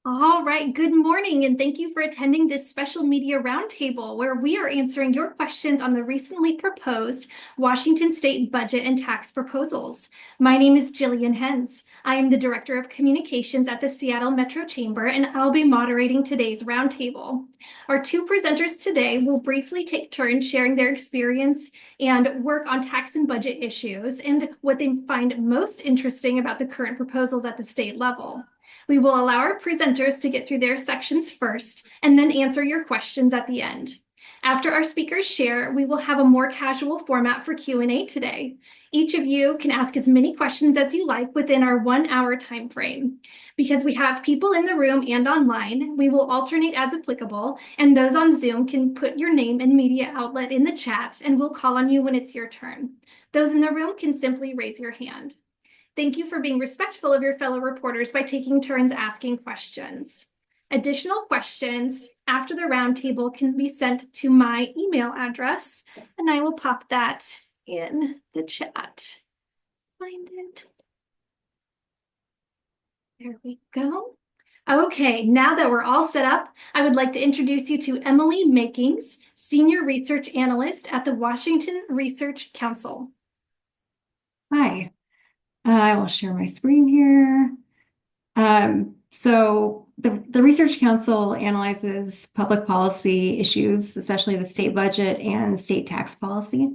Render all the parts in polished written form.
All right, good morning, and thank you for attending this special media roundtable where we are answering your questions on the recently proposed Washington State budget and tax proposals. My name is Jillian Hens. I am the Director of Communications at the Seattle Metro Chamber, and I'll be moderating today's roundtable. Our two presenters today will briefly take turns sharing their experience and work on tax and budget issues and what they find most interesting about the current proposals at the state level. We will allow our presenters to get through their sections first and then answer your questions at the end. After our speakers share, we will have a more casual format for Q&A today. Each of you can ask as many questions as you like within our 1-hour time frame. Because we have people in the room and online, we will alternate as applicable, and those on Zoom can put your name and media outlet in the chat, and we'll call on you when it's your turn. Those in the room can simply raise your hand. Thank you for being respectful of your fellow reporters by taking turns asking questions. Additional questions after the roundtable can be sent to my email address, and I will pop that in the chat. Find it. There we go. Okay, now that we're all set up, I would like to introduce you to Emily Makings, Senior Research Analyst at the Washington Research Council. Hi. I will share my screen here. So the Research Council analyzes public policy issues, especially the state budget and state tax policy.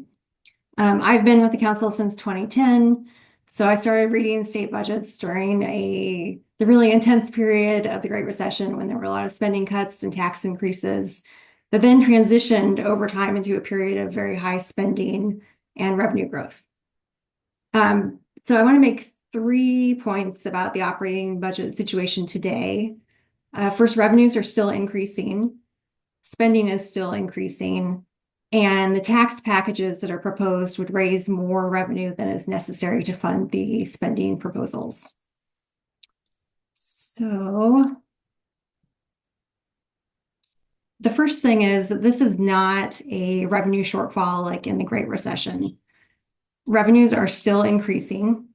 I've been with the council since 2010, so I started reading state budgets during the really intense period of the Great Recession when there were a lot of spending cuts and tax increases that then transitioned over time into a period of very high spending and revenue growth. So I want to make 3 points about the operating budget situation today. First, revenues are still increasing, spending is still increasing, and the tax packages that are proposed would raise more revenue than is necessary to fund the spending proposals. So the first thing is that this is not a revenue shortfall like in the Great Recession. Revenues are still increasing.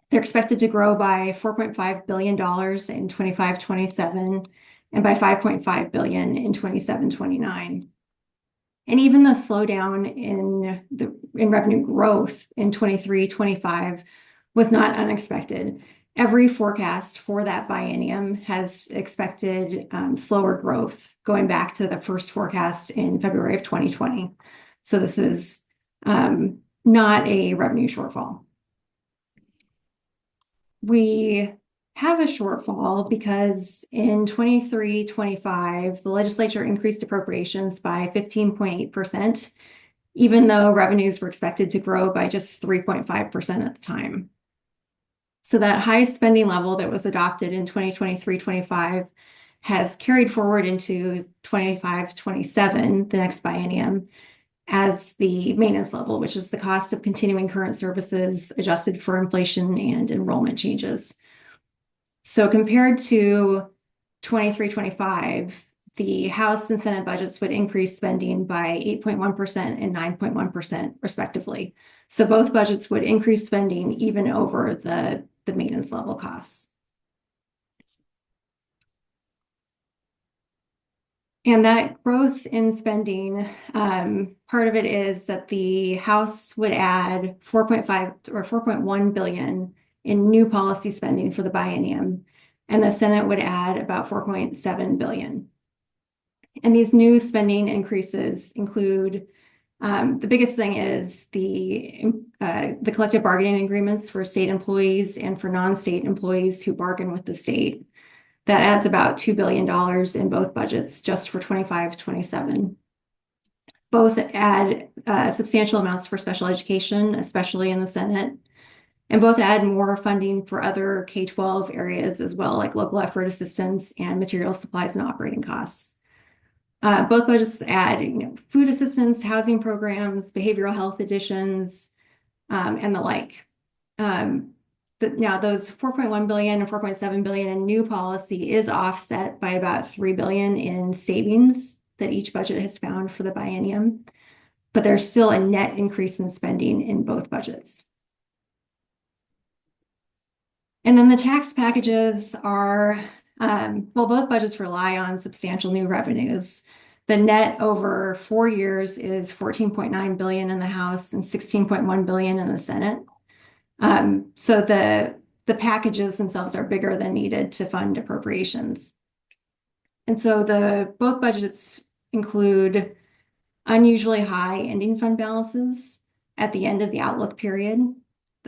They're expected to grow by $4.5 billion in 25-27 and by $5.5 billion in 27-29. And even the slowdown in revenue growth in 23-25 was not unexpected. Every forecast for that biennium has expected slower growth going back to the first forecast in February of 2020. So this is not a revenue shortfall. We have a shortfall because in 23-25, the legislature increased appropriations by 15.8%, even though revenues were expected to grow by just 3.5% at the time. So that high spending level that was adopted in 2023-25 has carried forward into 25-27, the next biennium, as the maintenance level, which is the cost of continuing current services adjusted for inflation and enrollment changes. So compared to 23-25, the House and Senate budgets would increase spending by 8.1% and 9.1% respectively. So both budgets would increase spending even over the maintenance level costs. And that growth in spending, part of it is that the House would add 4.5 or 4.1 billion in new policy spending for the biennium, and the Senate would add about 4.7 billion. And these new spending increases include the biggest thing is the collective bargaining agreements for state employees and for non-state employees who bargain with the state. That adds about $2 billion in both budgets just for 25-27. Both add substantial amounts for special education, especially in the Senate, and both add more funding for other K-12 areas as well, like local effort assistance and material supplies and operating costs. Both budgets add food assistance, housing programs, behavioral health additions, and the like. Now those 4.1 billion and 4.7 billion in new policy is offset by about 3 billion in savings that each budget has found for the biennium, but there's still a net increase in spending in both budgets. And then the tax packages are Well, both budgets rely on substantial new revenues. The net over 4 years is 14.9 billion in the House and 16.1 billion in the Senate. So the packages themselves are bigger than needed to fund appropriations. And so both budgets include unusually high ending fund balances at the end of the outlook period,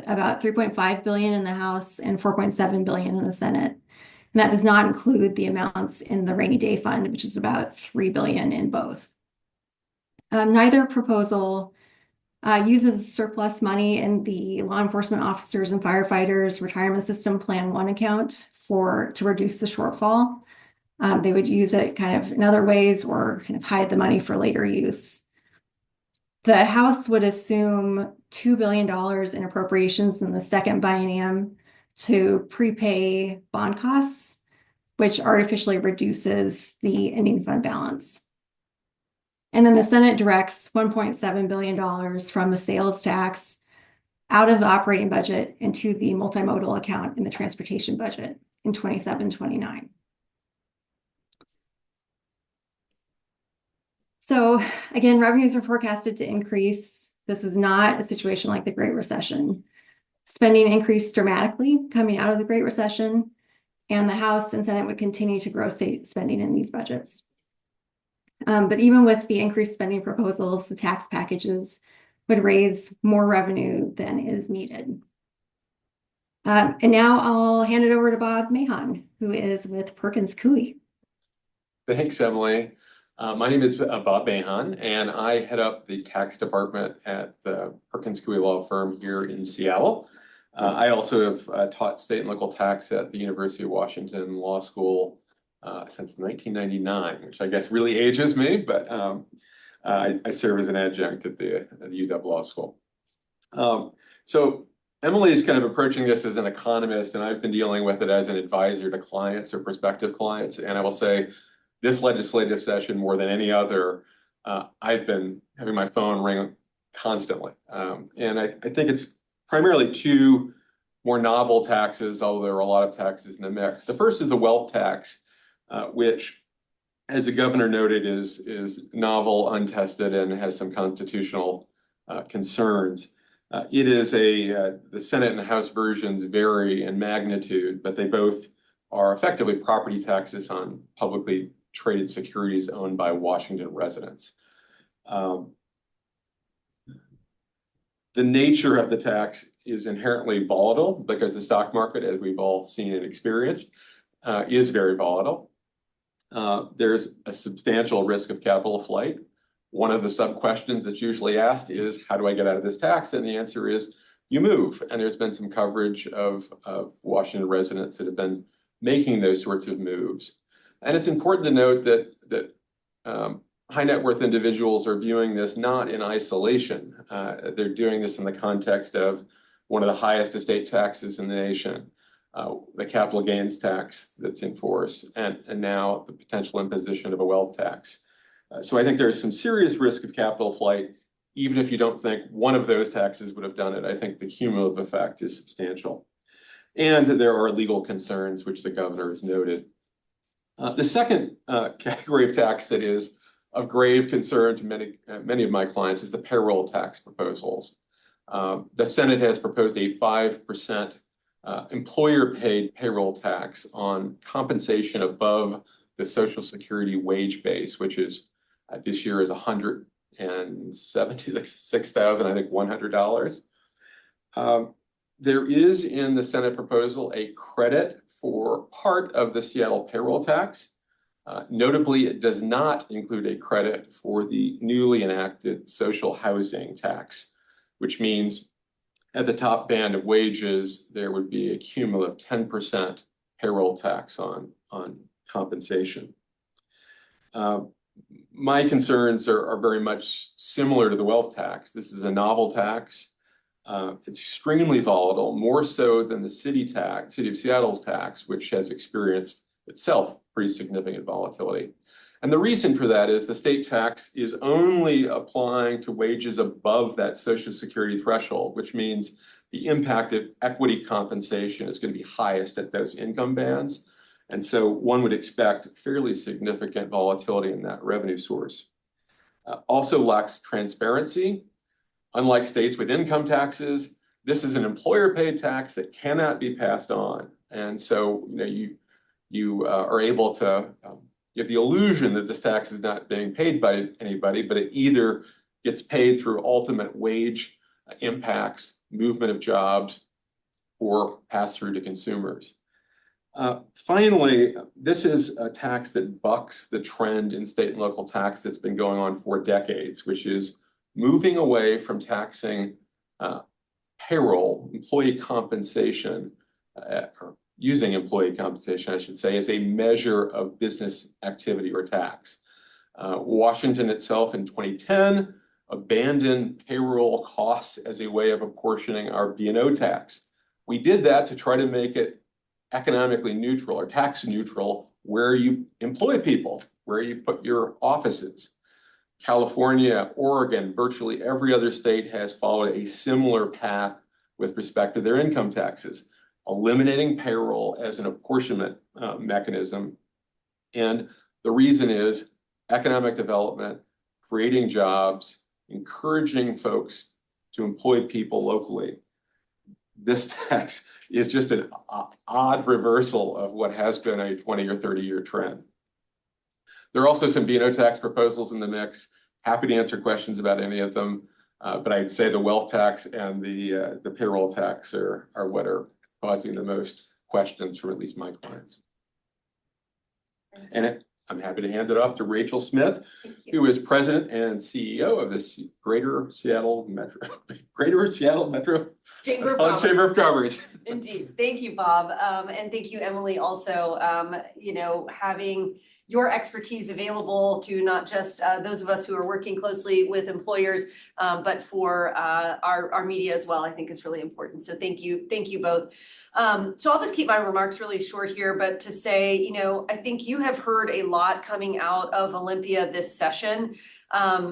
about 3.5 billion in the House and 4.7 billion in the Senate. And that does not include the amounts in the rainy day fund, which is about 3 billion in both. Neither proposal uses surplus money in the law enforcement officers and firefighters retirement system plan 1 account to reduce the shortfall. They would use it kind of in other ways or kind of hide the money for later use. The House would assume $2 billion in appropriations in the second biennium to prepay bond costs, which artificially reduces the ending fund balance. And then the Senate directs $1.7 billion from the sales tax out of the operating budget into the multimodal account in the transportation budget in 27-29. So again, revenues are forecasted to increase. This is not a situation like the Great Recession. Spending increased dramatically coming out of the Great Recession, and the House and Senate would continue to grow state spending in these budgets. But even with the increased spending proposals, the tax packages would raise more revenue than is needed. And now I'll hand it over to Bob Mahon, who is with Perkins Coie. Thanks, Emily. My name is Bob Mahon, and I head up the tax department at the Perkins Coie law firm here in Seattle. I also have taught state and local tax at the University of Washington Law School since 1999, which I guess really ages me, but I serve as an adjunct at the UW Law School. So Emily is kind of approaching this as an economist, and I've been dealing with it as an advisor to clients or prospective clients. And I will say, this legislative session, more than any other, I've been having my phone ring constantly. And I think it's primarily two more novel taxes, although there are a lot of taxes in the mix. The first is the wealth tax, which, as the governor noted, is novel, untested, and has some constitutional concerns. It is the Senate and House versions vary in magnitude, but they both are effectively property taxes on publicly traded securities owned by Washington residents. The nature of the tax is inherently volatile because the stock market, as we've all seen and experienced, is very volatile. There's a substantial risk of capital flight. One of the sub-questions that's usually asked is, how do I get out of this tax? And the answer is, you move. And there's been some coverage of Washington residents that have been making those sorts of moves. And it's important to note that high net worth individuals are viewing this not in isolation. They're doing this in the context of one of the highest estate taxes in the nation, the capital gains tax that's in force, and now the potential imposition of a wealth tax. So I think there's some serious risk of capital flight, even if you don't think one of those taxes would have done it. I think the cumulative effect is substantial. And there are legal concerns, which the governor has noted. The second category of tax that is of grave concern to many of my clients is the payroll tax proposals. The Senate has proposed a 5% employer-paid payroll tax on compensation above the Social Security wage base, which is this year is $176,000, I think, $100. There is in the Senate proposal a credit for part of the Seattle payroll tax. Notably, it does not include a credit for the newly enacted social housing tax, which means at the top band of wages, there would be a cumulative 10% payroll tax on compensation. My concerns are very much similar to the wealth tax. This is a novel tax. It's extremely volatile, more so than the city of Seattle's tax, which has experienced itself pretty significant volatility. And the reason for that is the state tax is only applying to wages above that Social Security threshold, which means the impact of equity compensation is going to be highest at those income bands. And so one would expect fairly significant volatility in that revenue source. Also lacks transparency. Unlike states with income taxes, this is an employer-paid tax that cannot be passed on. And so, you are able to you have the illusion that this tax is not being paid by anybody, but it either gets paid through ultimate wage impacts, movement of jobs, or pass through to consumers. Finally, this is a tax that bucks the trend in state and local tax that's been going on for decades, which is moving away from taxing payroll, employee compensation, or using employee compensation, I should say, as a measure of business activity or tax. Washington itself in 2010 abandoned payroll costs as a way of apportioning our B&O tax. We did that to try to make it economically neutral or tax neutral where you employ people, where you put your offices. California, Oregon, virtually every other state has followed a similar path with respect to their income taxes, eliminating payroll as an apportionment mechanism. And the reason is economic development, creating jobs, encouraging folks to employ people locally. This tax is just an odd reversal of what has been a 20 or 30-year trend. There are also some B&O tax proposals in the mix. Happy to answer questions about any of them, but I'd say the wealth tax and the payroll tax are what are causing the most questions from at least my clients. And I'm happy to hand it off to Rachel Smith, who is president and CEO of this Greater Seattle Metro Chamber of Commerce. Indeed. Thank you, Bob. And thank you, Emily, also, having your expertise available to not just those of us who are working closely with employers, but for our media as well, I think is really important. So thank you both. So I'll just keep my remarks really short here, but to say, I think you have heard a lot coming out of Olympia this session.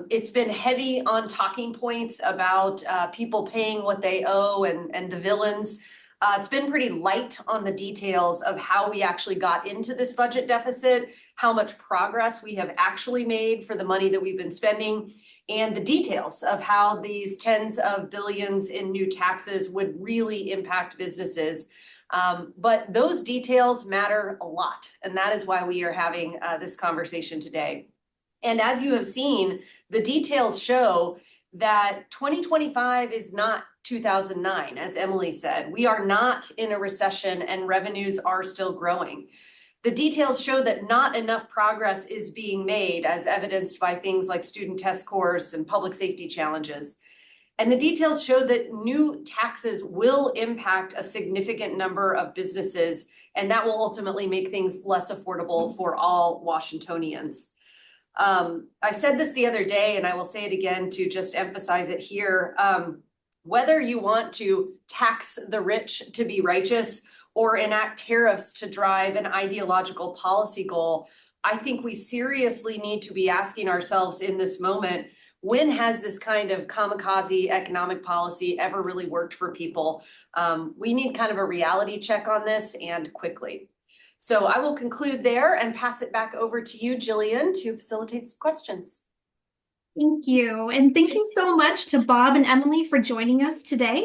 It's been heavy on talking points about people paying what they owe and the villains. It's been pretty light on the details of how we actually got into this budget deficit, how much progress we have actually made for the money that we've been spending, and the details of how these tens of billions in new taxes would really impact businesses. But those details matter a lot, and that is why we are having this conversation today. And as you have seen, the details show that 2025 is not 2009, as Emily said. We are not in a recession and revenues are still growing. The details show that not enough progress is being made, as evidenced by things like student test scores and public safety challenges. And the details show that new taxes will impact a significant number of businesses, and that will ultimately make things less affordable for all Washingtonians. I said this the other day, and I will say it again to just emphasize it here. Whether you want to tax the rich to be righteous or enact tariffs to drive an ideological policy goal, I think we seriously need to be asking ourselves in this moment, when has this kind of kamikaze economic policy ever really worked for people? We need kind of a reality check on this, and quickly. So I will conclude there and pass it back over to you, Jillian, to facilitate some questions. Thank you. And thank you so much to Bob and Emily for joining us today.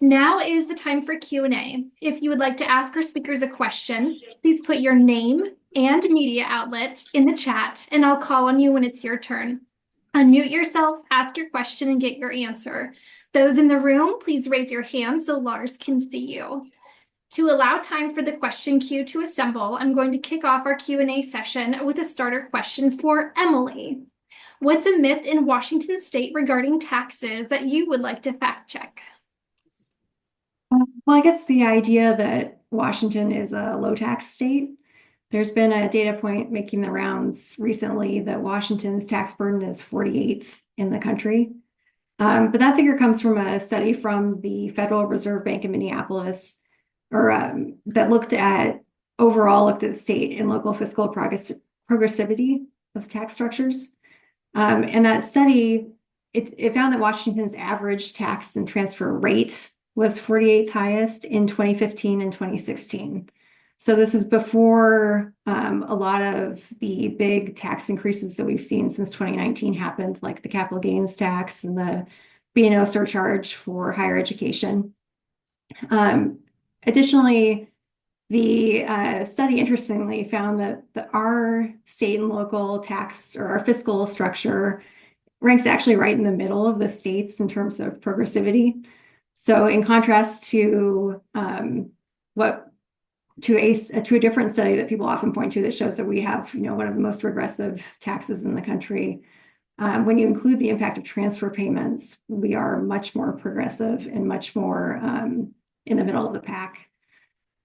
Now is the time for Q&A. If you would like to ask our speakers a question, please put your name and media outlet in the chat, and I'll call on you when it's your turn. Unmute yourself, ask your question, and get your answer. Those in the room, please raise your hand so Lars can see you. To allow time for the question queue to assemble, I'm going to kick off our Q&A session with a starter question for Emily. What's a myth in Washington State regarding taxes that you would like to fact check? Well, I guess the idea that Washington is a low tax state. There's been a data point making the rounds recently that Washington's tax burden is 48th in the country. But that figure comes from a study from the Federal Reserve Bank in Minneapolis, that looked at state and local fiscal progressivity of tax structures. And that study, it found that Washington's average tax and transfer rate was 48th highest in 2015 and 2016. So this is before a lot of the big tax increases that we've seen since 2019 happened, like the capital gains tax and the B&O surcharge for higher education. Additionally, the study interestingly found that our state and local tax or our fiscal structure ranks actually right in the middle of the states in terms of progressivity. So in contrast to a different study that people often point to that shows that we have, one of the most regressive taxes in the country. When you include the impact of transfer payments, we are much more progressive and much more in the middle of the pack.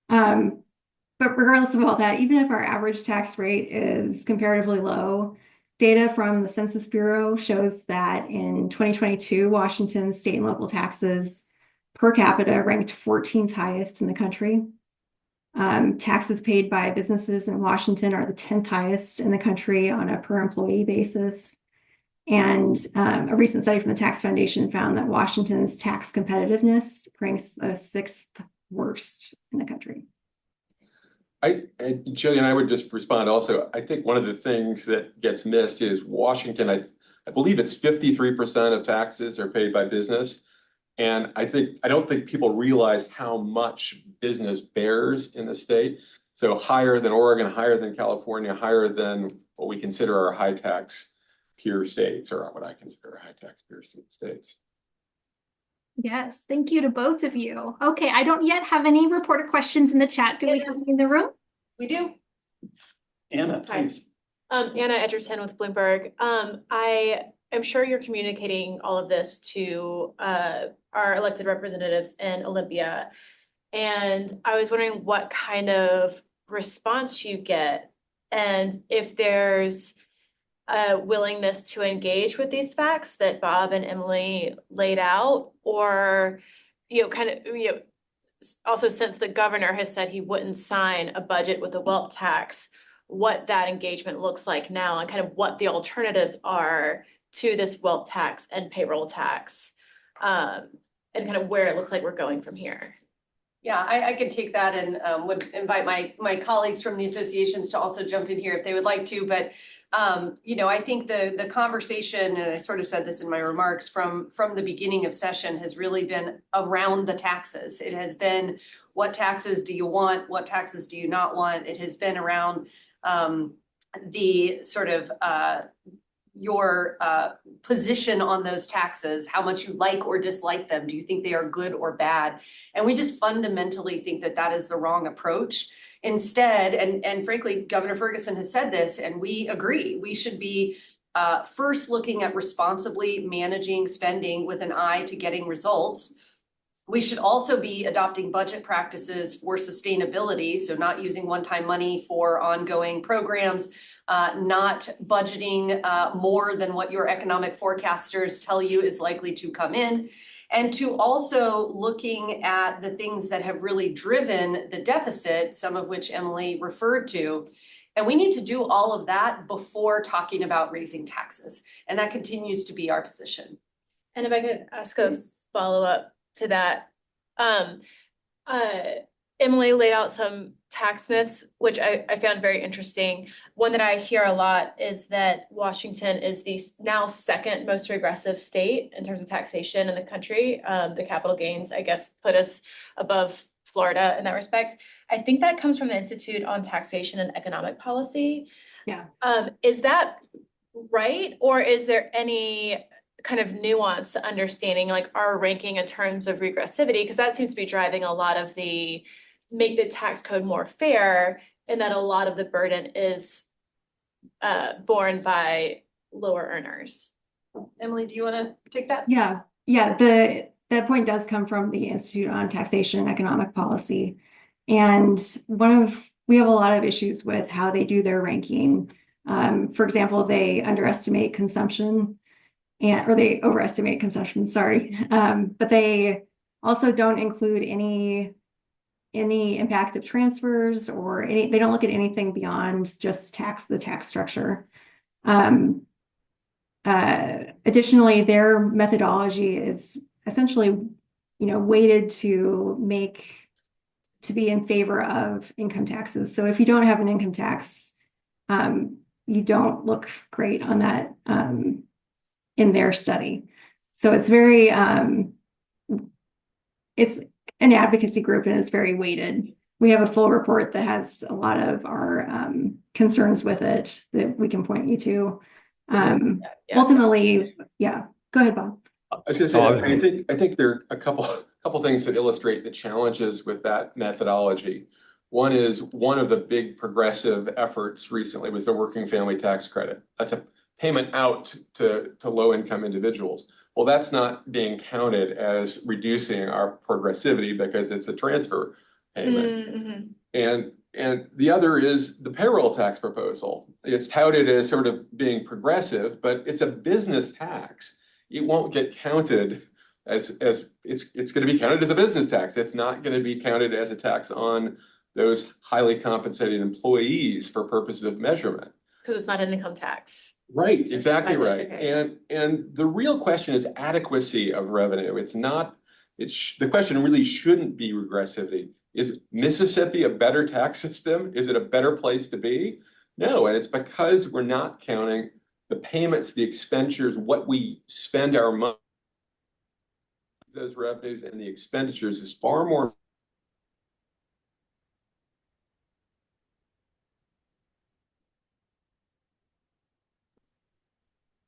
But regardless of all that, even if our average tax rate is comparatively low, data from the Census Bureau shows that in 2022, Washington's state and local taxes per capita ranked 14th highest in the country. Taxes paid by businesses in Washington are the 10th highest in the country on a per employee basis. And a recent study from the Tax Foundation found that Washington's tax competitiveness ranks the 6th worst in the country. Jillian, I would just respond also. I think one of the things that gets missed is Washington, I believe it's 53% of taxes are paid by business. And I don't think people realize how much business bears in the state. So higher than Oregon, higher than California, higher than what we consider our high tax peer states, or what I consider high tax peer states. Yes, thank you to both of you. Okay, I don't yet have any reporter questions in the chat. Do we have any in the room? We do. Anna, please. Anna Edgerton with Bloomberg. I am sure you're communicating all of this to our elected representatives in Olympia. And I was wondering what kind of response you get and if there's a willingness to engage with these facts that Bob and Emily laid out, or, also since the governor has said he wouldn't sign a budget with a wealth tax, what that engagement looks like now and kind of what the alternatives are to this wealth tax and payroll tax, and kind of where it looks like we're going from here. Yeah, I could take that and would invite my colleagues from the associations to also jump in here if they would like to. But I think the conversation, and I sort of said this in my remarks from the beginning of session, has really been around the taxes. It has been, what taxes do you want? What taxes do you not want? It has been around the sort of your position on those taxes, how much you like or dislike them. Do you think they are good or bad? And we just fundamentally think that is the wrong approach. Instead, and frankly, Governor Ferguson has said this, and we agree, we should be first looking at responsibly managing spending with an eye to getting results. We should also be adopting budget practices for sustainability, so not using one-time money for ongoing programs, not budgeting more than what your economic forecasters tell you is likely to come in, and to also looking at the things that have really driven the deficit, some of which Emily referred to. And we need to do all of that before talking about raising taxes. And that continues to be our position. And if I could ask a follow-up to that, Emily laid out some tax myths, which I found very interesting. One that I hear a lot is that Washington is the now second most regressive state in terms of taxation in the country. The capital gains, I guess, put us above Florida in that respect. I think that comes from the Institute on Taxation and Economic Policy. Yeah. Is that right? Or is there any kind of nuance to understanding like our ranking in terms of regressivity? Because that seems to be driving a lot of the make the tax code more fair, and that a lot of the burden is borne by lower earners. Emily, do you want to take that? Yeah. That point does come from the Institute on Taxation and Economic Policy. And we have a lot of issues with how they do their ranking. For example, they underestimate consumption or they overestimate consumption, sorry. But they also don't include any impact of transfers or they don't look at anything beyond just the tax structure. Additionally, their methodology is essentially, weighted to make to be in favor of income taxes. So if you don't have an income tax, you don't look great on that in their study. So it's very, it's an advocacy group and it's very weighted. We have a full report that has a lot of our concerns with it that we can point you to. Ultimately, yeah, go ahead, Bob. I was going to say, I think there are a couple things that illustrate the challenges with that methodology. One is one of the big progressive efforts recently was the working family tax credit. That's a payment out to low-income individuals. Well, that's not being counted as reducing our progressivity because it's a transfer payment. And the other is the payroll tax proposal. It's touted as sort of being progressive, but it's a business tax. It won't get counted as it's going to be counted as a business tax. It's not going to be counted as a tax on those highly compensated employees for purposes of measurement. Because it's not an income tax. Right, exactly right. Okay. And the real question is adequacy of revenue. It's not, the question really shouldn't be regressivity. Is Mississippi a better tax system? Is it a better place to be? No, and it's because we're not counting the payments, the expenditures, what we spend our money, those revenues and the expenditures is far more.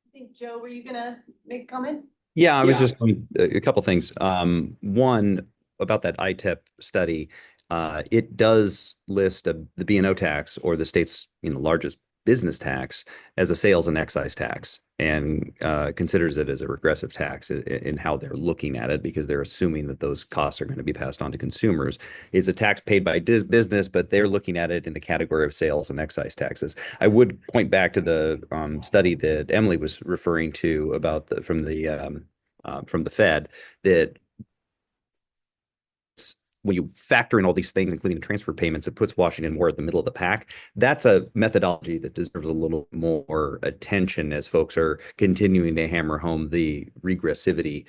I think, Joe, were you gonna make a comment? Yeah, I was Yeah. just going a couple things. One about that ITEP study, it does list the B&O tax or the state's largest business tax as a sales and excise tax, and considers it as a regressive tax in how they're looking at it because they're assuming that those costs are going to be passed on to consumers. It's a tax paid by business, but they're looking at it in the category of sales and excise taxes. I would point back to the study that Emily was referring to about from the Fed that when you factor in all these things, including the transfer payments, it puts Washington more at the middle of the pack. That's a methodology that deserves a little more attention as folks are continuing to hammer home the regressivity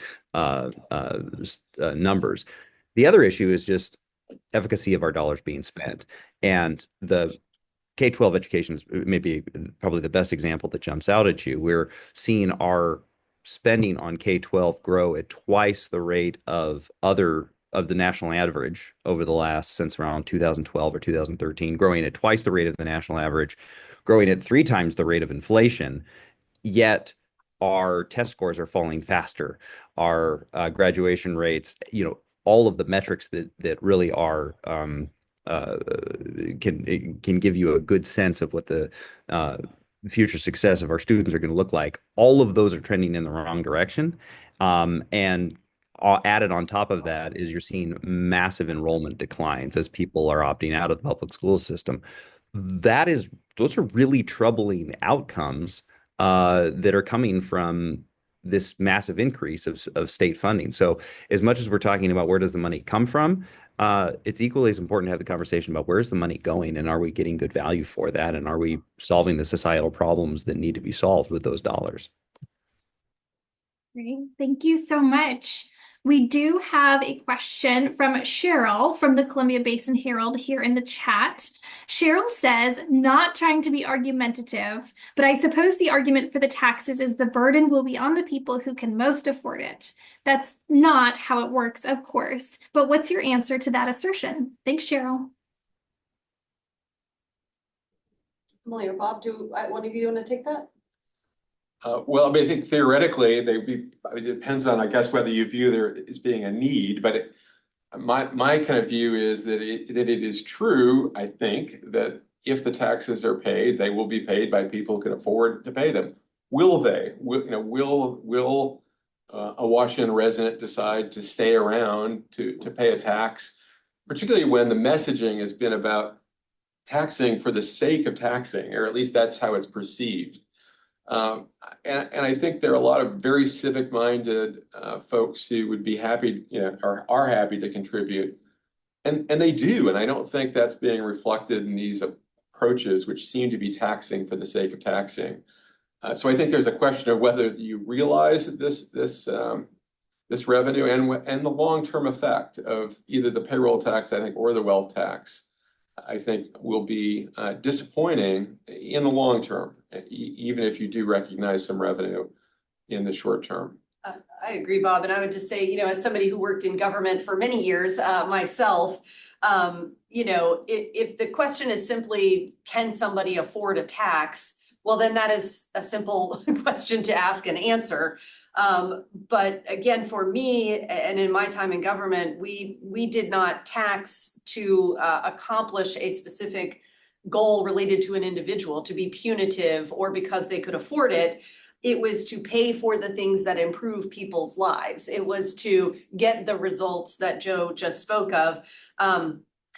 numbers. The other issue is just efficacy of our dollars being spent. And the K-12 education is maybe probably the best example that jumps out at you. We're seeing our spending on K-12 grow at twice the rate of the national average over the last since around 2012 or 2013, growing at twice the rate of the national average, growing at 3 times the rate of inflation, yet our test scores are falling faster. Our graduation rates, all of the metrics that really are can give you a good sense of what the future success of our students are going to look like. All of those are trending in the wrong direction, and added on top of that is you're seeing massive enrollment declines as people are opting out of the public school system. Those are really troubling outcomes that are coming from this massive increase of state funding. So as much as we're talking about where does the money come from, it's equally as important to have the conversation about where's the money going and are we getting good value for that? And are we solving the societal problems that need to be solved with those dollars? Great. Thank you so much. We do have a question from Cheryl from the Columbia Basin Herald here in the chat. Cheryl says, not trying to be argumentative, but I suppose the argument for the taxes is the burden will be on the people who can most afford it. That's not how it works, of course. But what's your answer to that assertion? Thanks, Cheryl. Emily or Bob, one of you want to take that? Well, I mean, I think theoretically it depends on, I guess, whether you view there as being a need, but my kind of view is that it is true, I think, that if the taxes are paid, they will be paid by people who can afford to pay them. Will they? Will a Washington resident decide to stay around to pay a tax, particularly when the messaging has been about taxing for the sake of taxing, or at least that's how it's perceived. And I think there are a lot of very civic-minded folks who would be happy, or are happy to contribute, and they do. And I don't think that's being reflected in these approaches, which seem to be taxing for the sake of taxing. So I think there's a question of whether you realize that this this revenue and the long-term effect of either the payroll tax, I think, or the wealth tax, I think will be disappointing in the long term, even if you do recognize some revenue in the short term. I agree, Bob. And I would just say, as somebody who worked in government for many years myself, if the question is simply, can somebody afford a tax? Well, then that is a simple question to ask and answer. But again, for me, and in my time in government, we did not tax to accomplish a specific goal related to an individual, to be punitive or because they could afford it. It was to pay for the things that improve people's lives. It was to get the results that Joe just spoke of.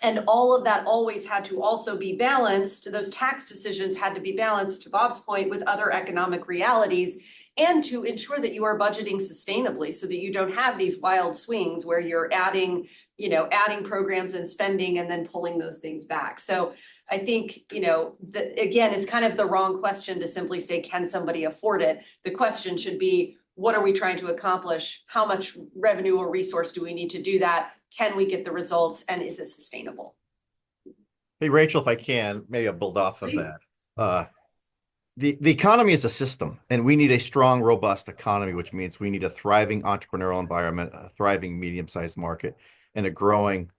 And all of that always had to also be balanced. Those tax decisions had to be balanced, to Bob's point, with other economic realities, and to ensure that you are budgeting sustainably so that you don't have these wild swings where you're adding programs and spending and then pulling those things back. So I think, again, it's kind of the wrong question to simply say, can somebody afford it? The question should be, what are we trying to accomplish? How much revenue or resource do we need to do that? Can we get the results, and is it sustainable? Hey, Rachel, if I can, maybe I'll build off of Please. that. The economy is a system, and we need a strong, robust economy, which means we need a thriving entrepreneurial environment, a thriving medium-sized market, and a growing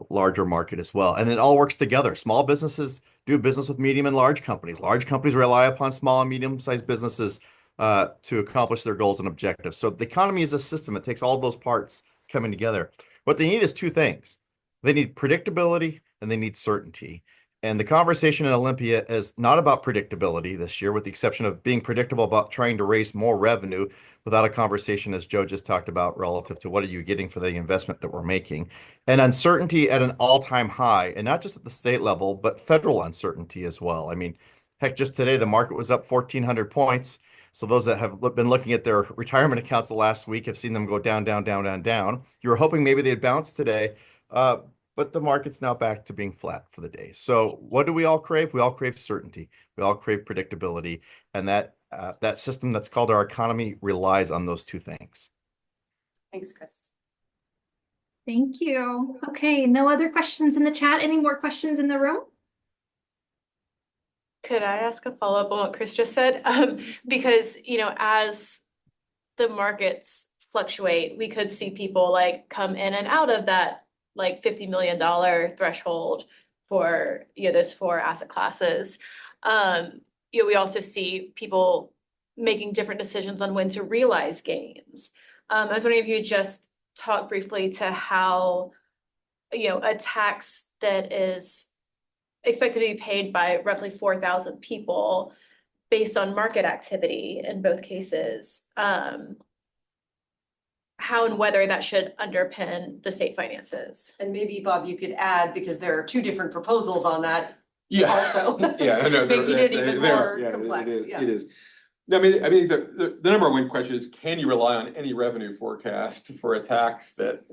larger market as well. And it all works together. Small businesses do business with medium and large companies. Large companies rely upon small and medium-sized businesses to accomplish their goals and objectives. So the economy is a system. It takes all those parts coming together. What they need is two things. They need predictability and they need certainty. And the conversation in Olympia is not about predictability this year, with the exception of being predictable about trying to raise more revenue without a conversation, as Joe just talked about, relative to what are you getting for the investment that we're making. And uncertainty at an all-time high, and not just at the state level, but federal uncertainty as well. I mean, heck, just today, the market was up 1,400 points. So those that have been looking at their retirement accounts the last week have seen them go down, down, down, down, down. You were hoping maybe they'd bounce today, but the market's now back to being flat for the day. So what do we all crave? We all crave certainty. We all crave predictability. And that system that's called our economy relies on those two things. Thanks, Kris. Thank you. Okay, no other questions in the chat. Any more questions in the room? Could I ask a follow-up on what Kris just said? Because, as the markets fluctuate, we could see people come in and out of that $50 million threshold for those four asset classes. We also see people making different decisions on when to realize gains. I was wondering if you just talk briefly to how a tax that is expected to be paid by roughly 4,000 people based on market activity in both cases, how and whether that should underpin the state finances. And maybe, Bob, you could add, because there are two different proposals on that. Yeah. Also. Yeah, I know. Making it even more Yeah, complex. It is. I mean, the number one question is, can you rely on any revenue forecast for a tax that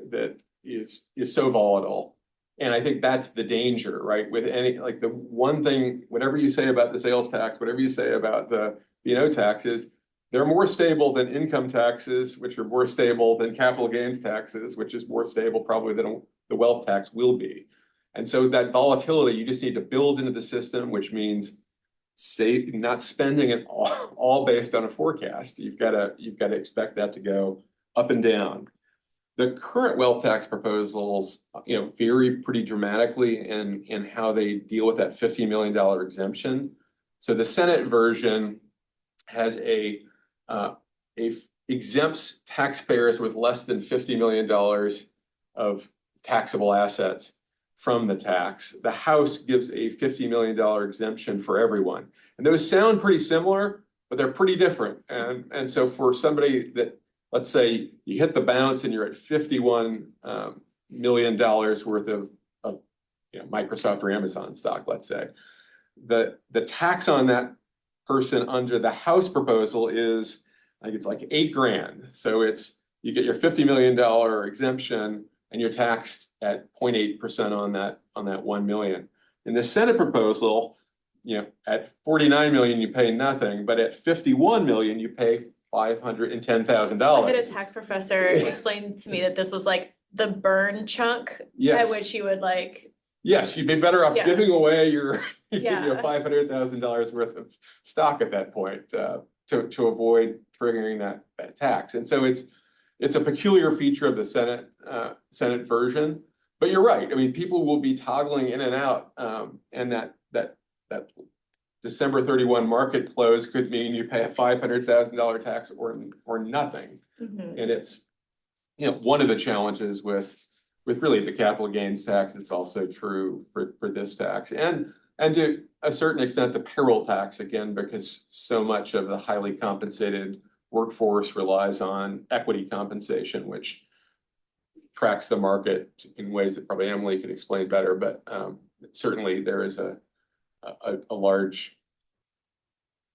is so volatile? And I think that's the danger, right? With any, the one thing, whatever you say about the sales tax, whatever you say about the B&O taxes, they're more stable than income taxes, which are more stable than capital gains taxes, which is more stable probably than the wealth tax will be. And so that volatility, you just need to build into the system, which means not spending it all based on a forecast. You've got to expect that to go up and down. The current wealth tax proposals, vary pretty dramatically in how they deal with that $50 million exemption. So the Senate version has exempts taxpayers with less than $50 million of taxable assets from the tax. The House gives a $50 million exemption for everyone. And those sound pretty similar, but they're pretty different. And so for somebody that, let's say you hit the bounce and you're at $51 million worth of Microsoft or Amazon stock, let's say, the tax on that person under the House proposal is, I think it's $8,000. So you get your $50 million exemption and you're taxed at 0.8% on that 1 million. In the Senate proposal, at 49 million you pay nothing, but at 51 million you pay $510,000. I had a tax professor explain to me that this was like the burn chunk at Yes. which you would like, Yes, you'd be better off Yeah. giving away your, Yeah. $500,000 worth of stock at that point, to avoid triggering that tax. And so it's a peculiar feature of the Senate version. But you're right. I mean, people will be toggling in and out, and that December 31 market close could mean you pay a $500,000 tax or nothing. Mhm. And it's, one of the challenges with really the capital gains tax. It's also true for this tax, and to a certain extent the payroll tax, again, because so much of the highly compensated workforce relies on equity compensation, which tracks the market in ways that probably Emily could explain better. But certainly there is a large,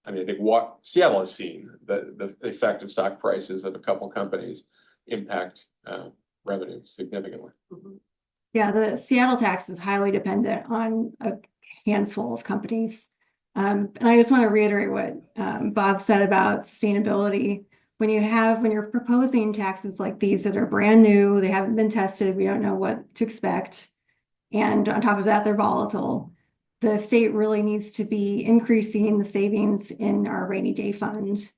I mean, I think what Seattle has seen, the effect of stock prices of a couple companies impact revenue significantly. Mhm. Yeah, the Seattle tax is highly dependent on a handful of companies. And I just want to reiterate what Bob said about sustainability. When you're proposing taxes like these that are brand new, they haven't been tested, we don't know what to expect. And on top of that, they're volatile. The state really needs to be increasing the savings in our rainy day fund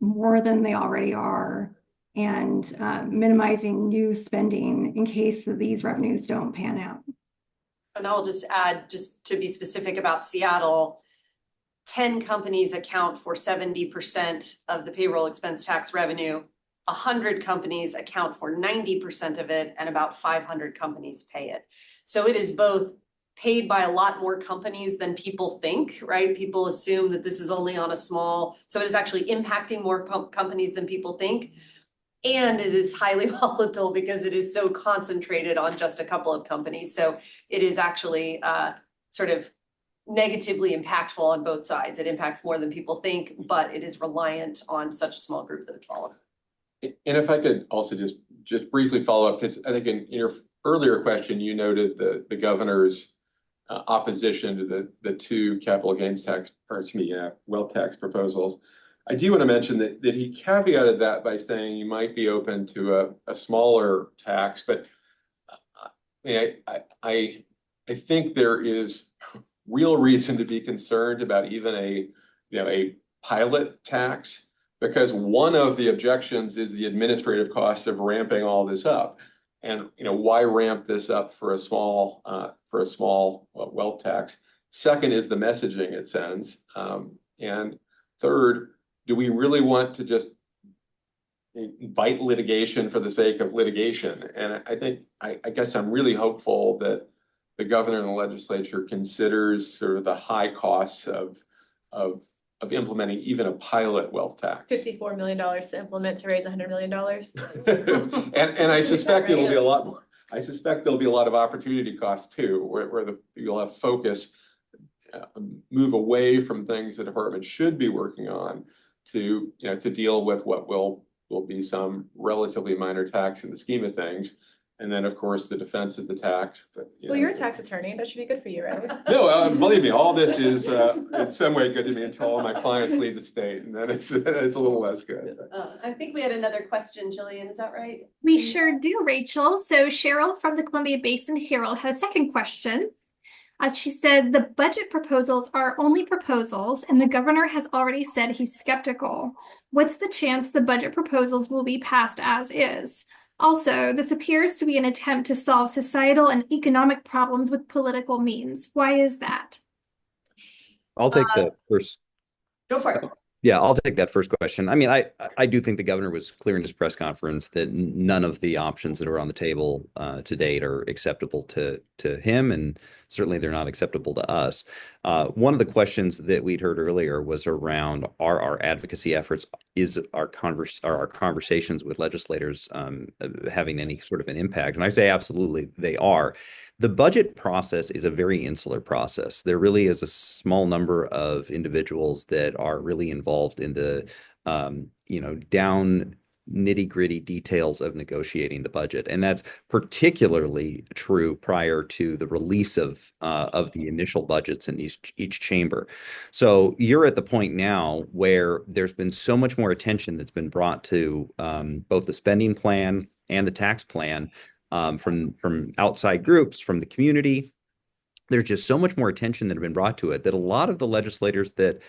more than they already are, and minimizing new spending in case that these revenues don't pan out. And I'll just add, just to be specific about Seattle, 10 companies account for 70% of the payroll expense tax revenue. 100 companies account for 90% of it, and about 500 companies pay it. So it is both paid by a lot more companies than people think, right? People assume that this is only on a small, so it is actually impacting more companies than people think. And it is highly volatile because it is so concentrated on just a couple of companies. So it is actually sort of negatively impactful on both sides. It impacts more than people think, but it is reliant on such a small group that it's volatile. And if I could also just briefly follow up, because I think in your earlier question, you noted the governor's opposition to the two capital gains tax, or excuse me, wealth tax proposals. I do want to mention that he caveated that by saying you might be open to a smaller tax, but I think there is real reason to be concerned about even a pilot tax, because one of the objections is the administrative costs of ramping all this up. And why ramp this up for a small wealth tax? Second is the messaging it sends, and third, do we really want to just invite litigation for the sake of litigation? And I think I guess I'm really hopeful that the governor and the legislature considers sort of the high costs of implementing even a pilot wealth tax. $54 million to implement to raise $100 million. and I suspect it'll be a lot more. I suspect there'll be a lot of opportunity costs too, where you'll have focus move away from things the department should be working on to deal with what will be some relatively minor tax in the scheme of things. And then, of course, the defense of the tax. Well, you're a tax attorney. That should be good for you, right? No, believe me, all this is in some way good to me until all my clients leave the state, and then it's a little less good. I think we had another question, Jillian, is that right? We sure do, Rachel. So Cheryl from the Columbia Basin Herald had a second question. She says the budget proposals are only proposals, and the governor has already said he's skeptical. What's the chance the budget proposals will be passed as is? Also, this appears to be an attempt to solve societal and economic problems with political means. Why is that? I'll take the first. Go for it. Yeah, I'll take that first question. I mean, I do think the governor was clear in his press conference that none of the options that are on the table to date are acceptable to him, and certainly they're not acceptable to us. One of the questions that we'd heard earlier was around our advocacy efforts, is our conversations with legislators having any sort of an impact? And I say absolutely they are. The budget process is a very insular process. There really is a small number of individuals that are really involved in the, down nitty-gritty details of negotiating the budget. And that's particularly true prior to the release of the initial budgets in each chamber. So you're at the point now where there's been so much more attention that's been brought to both the spending plan and the tax plan from outside groups, from the community. There's just so much more attention that have been brought to it that a lot of the legislators that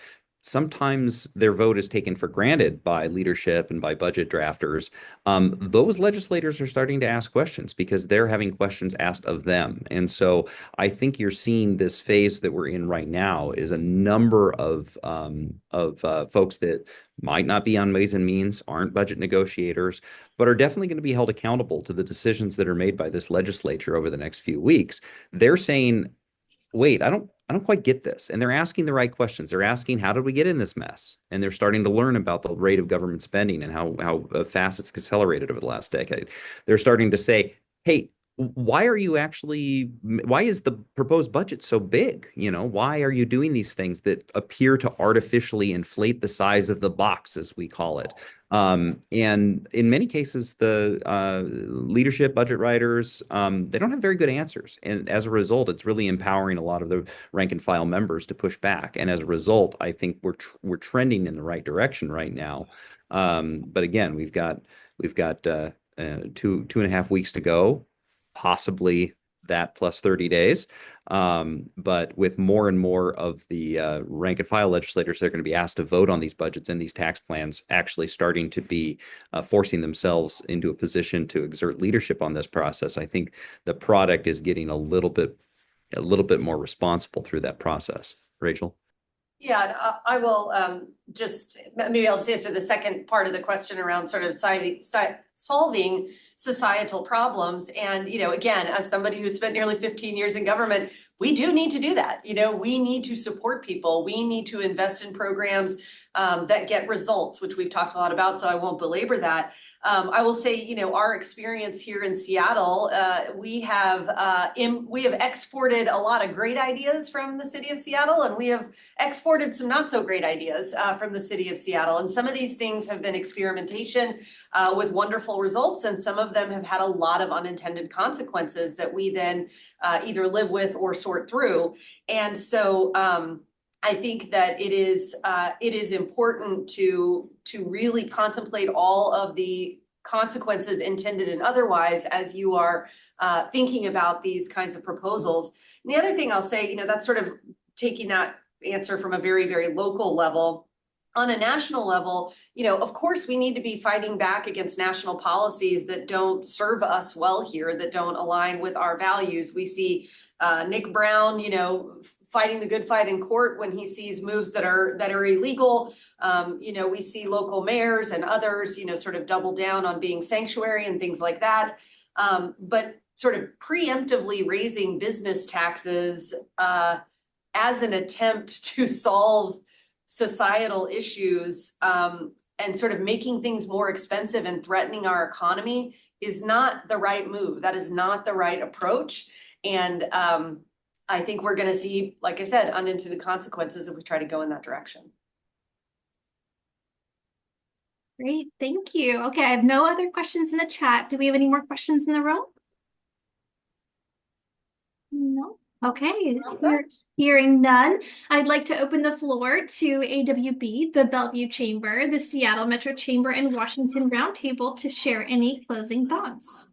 sometimes their vote is taken for granted by leadership and by budget drafters. Those legislators are starting to ask questions because they're having questions asked of them. And so I think you're seeing this phase that we're in right now is a number of folks that might not be on Ways and Means, aren't budget negotiators, but are definitely going to be held accountable to the decisions that are made by this legislature over the next few weeks. They're saying, wait, I don't quite get this. And they're asking the right questions. They're asking, how did we get in this mess? And they're starting to learn about the rate of government spending and how fast it's accelerated over the last decade. They're starting to say, hey, why is the proposed budget so big? Why are you doing these things that appear to artificially inflate the size of the box, as we call it? And in many cases, the leadership, budget writers, they don't have very good answers. And as a result, it's really empowering a lot of the rank and file members to push back. And as a result, I think we're trending in the right direction right now. But again, we've got 2.5 weeks to go, possibly that plus 30 days. But with more and more of the rank and file legislators that are going to be asked to vote on these budgets and these tax plans actually starting to be forcing themselves into a position to exert leadership on this process, I think the product is getting a little bit more responsible through that process. Rachel? Yeah, I will maybe I'll just answer the second part of the question around sort of solving societal problems. And, again, as somebody who spent nearly 15 years in government, we do need to do that. We need to support people. We need to invest in programs that get results, which we've talked a lot about, so I won't belabor that. I will say, our experience here in Seattle, we have exported a lot of great ideas from the city of Seattle, and we have exported some not so great ideas from the city of Seattle. And some of these things have been experimentation with wonderful results, and some of them have had a lot of unintended consequences that we then either live with or sort through. And so I think that it is important to really contemplate all of the consequences, intended and otherwise, as you are thinking about these kinds of proposals. And the other thing I'll say, that's sort of taking that answer from a very, very local level. On a national level, of course, we need to be fighting back against national policies that don't serve us well here, that don't align with our values. We see Nick Brown, fighting the good fight in court when he sees moves that are illegal. We see local mayors and others, sort of double down on being sanctuary and things like that. But sort of preemptively raising business taxes as an attempt to solve societal issues and sort of making things more expensive and threatening our economy is not the right move. That is not the right approach. And I think we're going to see, like I said, unintended consequences if we try to go in that direction. Great, thank you. Okay, I have no other questions in the chat. Do we have any more questions in the room? No. Okay, hearing none, I'd like to open the floor to AWB, the Bellevue Chamber, the Seattle Metro Chamber, and Washington Roundtable to share any closing thoughts.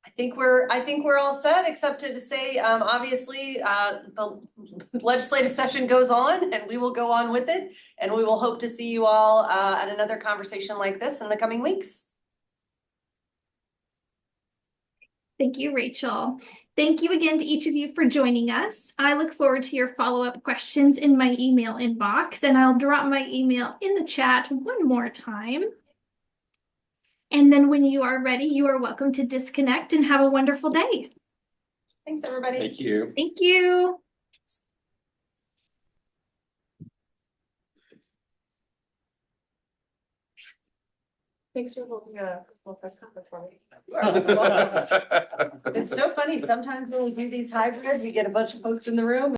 I think we're all set, except to say, obviously, the legislative session goes on, and we will go on with it, and we will hope to see you all at another conversation like this in the coming weeks. Thank you, Rachel. Thank you again to each of you for joining us. I look forward to your follow-up questions in my email inbox, and I'll drop my email in the chat one more time. And then when you are ready, you are welcome to disconnect and have a wonderful day. Thanks, everybody. Thank you. Thank you. Thanks for holding a press conference for me. It's so funny. Sometimes when we do these hybrids, we get a bunch of folks in the room.